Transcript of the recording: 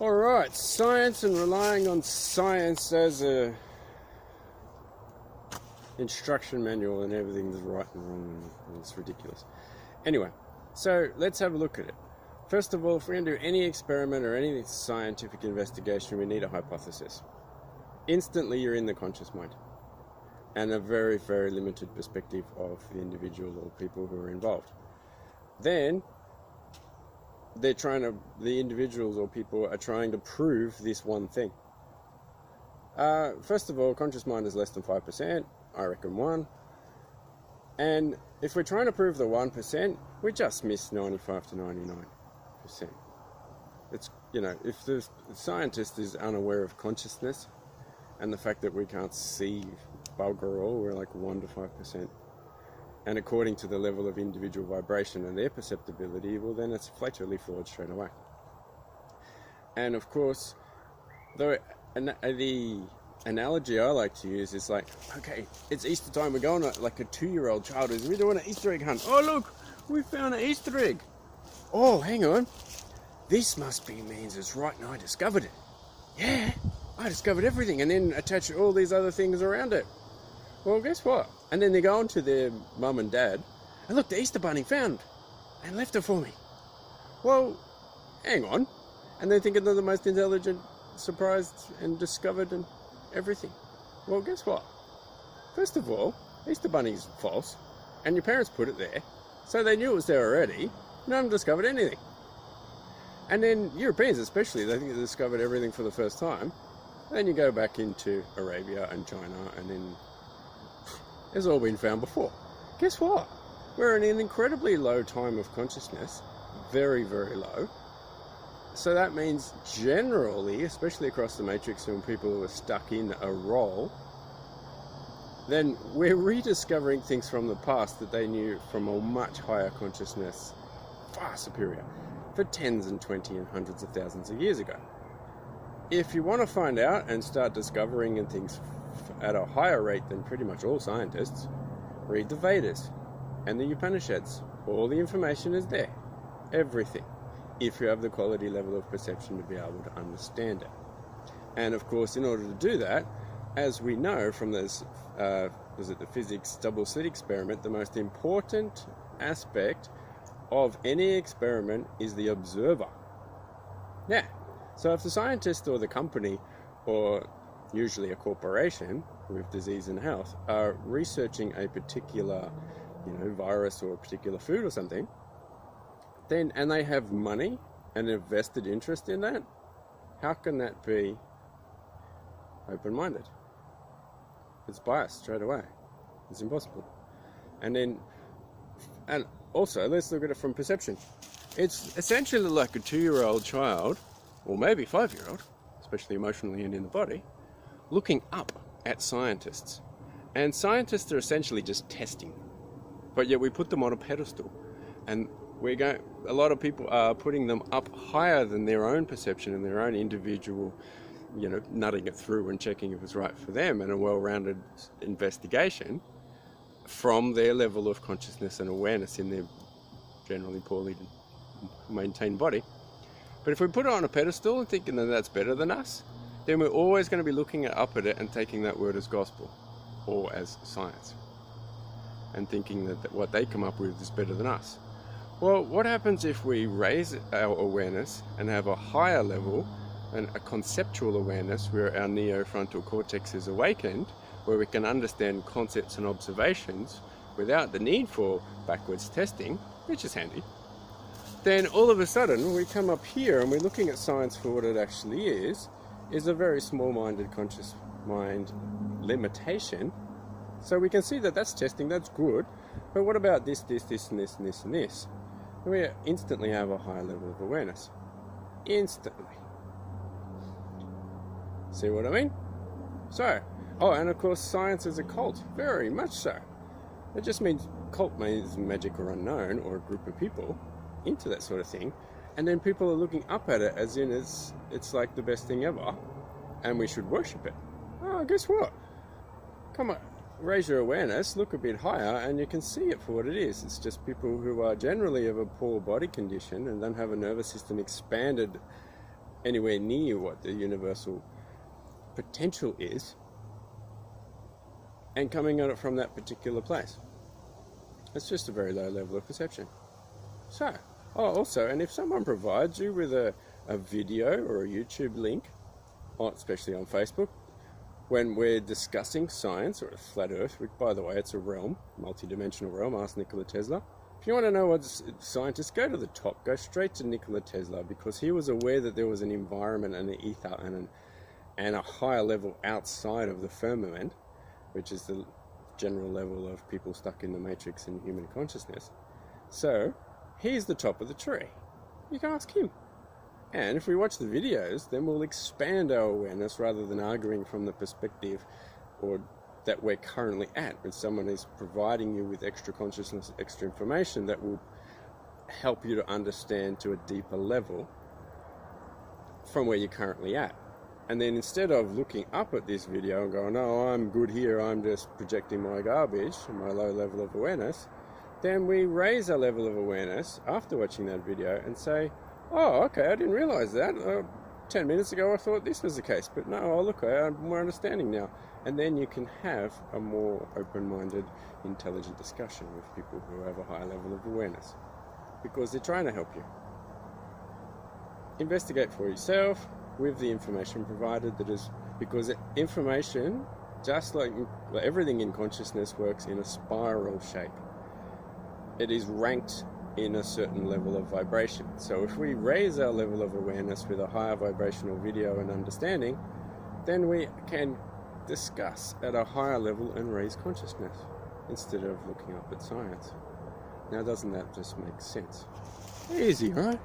Alright, science and relying on science as a instruction manual and everything's right and wrong and it's ridiculous. Anyway, so let's have a look at it. First of all, if we're going to do any experiment or any scientific investigation, we need a hypothesis. Instantly you're in the conscious mind and a very, very limited perspective of the individual or people who are involved. Then the individuals or people are trying to prove this one thing. First of all, conscious mind is less than 5%, I reckon 1. And if we're trying to prove the 1%, we just miss 95 to 99%. It's, if the scientist is unaware of consciousness and the fact that we can't see bugger all, we're like 1 to 5%. And according to the level of individual vibration and their perceptibility, well then it's flatly flawed straight away. And of course, the analogy I like to use is like, okay, it's Easter time, we're going like a 2-year-old child is, we're doing an Easter egg hunt. Oh look, we found an Easter egg. Oh, hang on. This must be means it's right and I discovered it. Yeah, I discovered everything and then attached all these other things around it. Well, guess what? And then they go on to their mum and dad, and look, the Easter Bunny found and left it for me. Well, hang on. And they're thinking they're the most intelligent, surprised and discovered and everything. Well, guess what? First of all, Easter Bunny's false, and your parents put it there, so they knew it was there already. None of them discovered anything. And then Europeans especially, they think they discovered everything for the first time. Then you go back into Arabia and China, and then it's all been found before. Guess what? We're in an incredibly low time of consciousness, very, very low. So that means generally, especially across the matrix when people who are stuck in a role, then we're rediscovering things from the past that they knew from a much higher consciousness, far superior, for tens and 20 and hundreds of thousands of years ago. If you want to find out and start discovering and things at a higher rate than pretty much all scientists, read the Vedas and the Upanishads. All the information is there. Everything. If you have the quality level of perception to be able to understand it. And of course, in order to do that, as we know from this, was it the physics double slit experiment, the most important aspect of any experiment is the observer. Yeah. So if the scientist or the company or usually a corporation with disease and health are researching a particular, virus or a particular food or something, then, and they have money and a vested interest in that, how can that be open-minded? It's biased straight away. It's impossible. And also, let's look at it from perception. It's essentially like a 2-year-old child, or maybe 5-year-old, especially emotionally and in the body, looking up at scientists. And scientists are essentially just testing. But yet we put them on a pedestal. And a lot of people are putting them up higher than their own perception and their own individual, nutting it through and checking if it's right for them and a well-rounded investigation from their level of consciousness and awareness in their generally poorly maintained body. But if we put it on a pedestal and thinking that that's better than us, then we're always going to be looking up at it and taking that word as gospel or as science and thinking that what they come up with is better than us. Well, what happens if we raise our awareness and have a higher level and a conceptual awareness where our neofrontal cortex is awakened, where we can understand concepts and observations without the need for backwards testing, which is handy? Then all of a sudden we come up here and we're looking at science for what it actually is a very small-minded conscious mind limitation. So we can see that that's testing, that's good, but what about this, this, this, and this, and this, and this? And we instantly have a higher level of awareness. Instantly. See what I mean? So, and of course science is a cult, very much so. It just means cult means magic or unknown, or a group of people into that sort of thing, and then people are looking up at it as in it's like the best thing ever, and we should worship it. Oh, guess what? Come on, raise your awareness, look a bit higher, and you can see it for what it is. It's just people who are generally of a poor body condition and don't have a nervous system expanded anywhere near what the universal potential is, and coming at it from that particular place. It's just a very low level of perception. So, also, and if someone provides you with a video or a YouTube link, especially on Facebook, when we're discussing science or a flat earth, which by the way, it's a realm, multi-dimensional realm, ask Nikola Tesla. If you want to know what scientists, go to the top, go straight to Nikola Tesla, because he was aware that there was an environment and an ether and a higher level outside of the firmament, which is the general level of people stuck in the matrix in human consciousness. So, he's the top of the tree. You can ask him. And if we watch the videos, then we'll expand our awareness rather than arguing from the perspective or that we're currently at, when someone is providing you with extra consciousness, extra information that will help you to understand to a deeper level from where you're currently at. And then instead of looking up at this video and going, oh, I'm good here, I'm just projecting my garbage, my low level of awareness, then we raise our level of awareness after watching that video and say, oh, okay, I didn't realize that. 10 minutes ago I thought this was the case, but no, look, I have more understanding now. And then you can have a more open-minded, intelligent discussion with people who have a high level of awareness, because they're trying to help you. Investigate for yourself with the information provided, that is, because information, just like everything in consciousness, works in a spiral shape. It is ranked in a certain level of vibration. So if we raise our level of awareness with a higher vibrational video and understanding, then we can discuss at a higher level and raise consciousness instead of looking up at science. Now, doesn't that just make sense? Easy, right?